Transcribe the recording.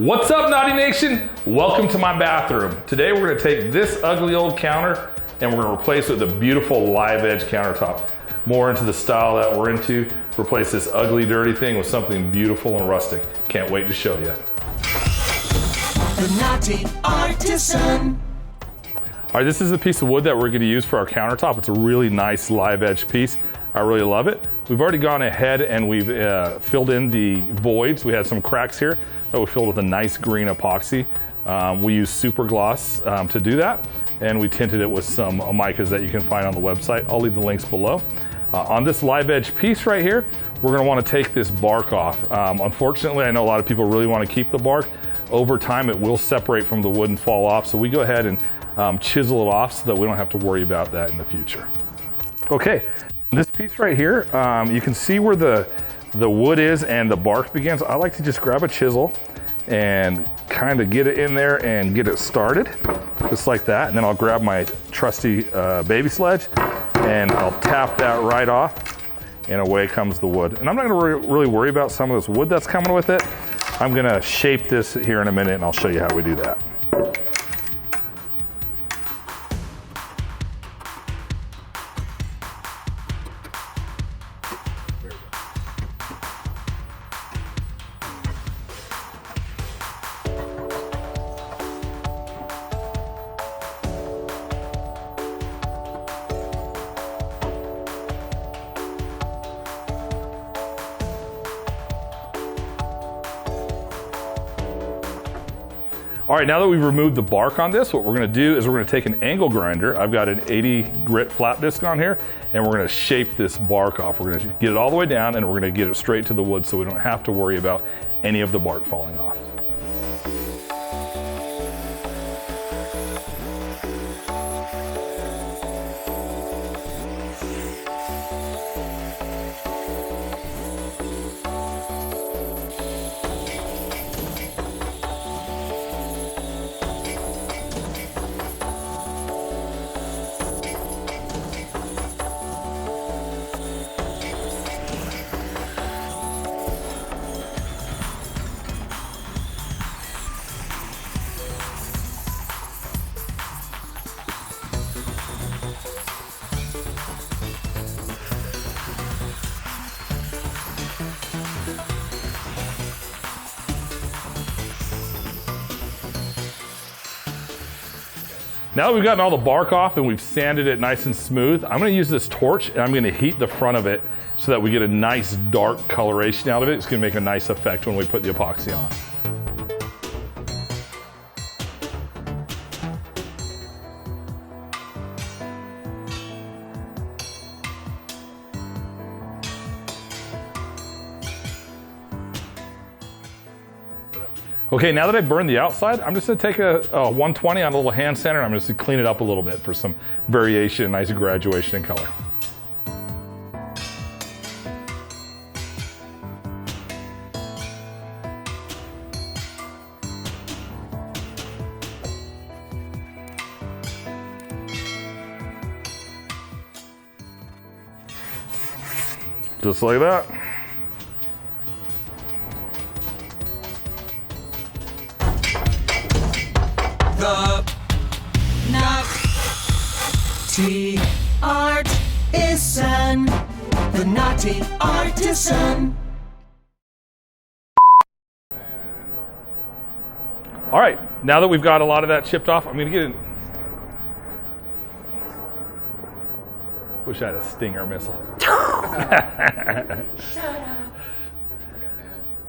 What's up, Naughty Nation? Welcome to my bathroom. Today we're gonna take this ugly old counter and we're gonna replace it with a beautiful live edge countertop. More into the style that we're into. Replace this ugly, dirty thing with something beautiful and rustic. Can't wait to show you. The Naughty Artisan. All right, this is the piece of wood that we're gonna use for our countertop. It's a really nice live edge piece. I really love it. We've already gone ahead and we've filled in the voids. We had some cracks here that we filled with a nice green epoxy. We used super gloss to do that, and we tinted it with some micas that you can find on the website. I'll leave the links below. On this live edge piece right here, we're gonna wanna take this bark off. Unfortunately, I know a lot of people really wanna keep the bark. Over time, it will separate from the wood and fall off, so we go ahead and chisel it off so that we don't have to worry about that in the future. Okay, this piece right here, you can see where the wood is and the bark begins. I like to just grab a chisel and kind of get it in there and get it started, just like that. And then I'll grab my trusty baby sledge and I'll tap that right off, and away comes the wood. And I'm not gonna really worry about some of this wood that's coming with it. I'm gonna shape this here in a minute and I'll show you how we do that. All right, now that we've removed the bark on this, what we're gonna do is we're gonna take an angle grinder. I've got an 80 grit flat disc on here, and we're gonna shape this bark off. We're gonna get it all the way down, and we're gonna get it straight to the wood so we don't have to worry about any of the bark falling off. Now that we've gotten all the bark off and we've sanded it nice and smooth, I'm gonna use this torch and I'm gonna heat the front of it so that we get a nice dark coloration out of it. It's gonna make a nice effect when we put the epoxy on. Okay, now that I've burned the outside, I'm just gonna take a 120 on a little hand sander and I'm just gonna clean it up a little bit for some variation, nice graduation in color. Just like that. The Naughty Artisan. The Naughty Artisan. All right, now that we've got a lot of that chipped off, I'm gonna get it. Wish I had a Stinger missile. Shut up.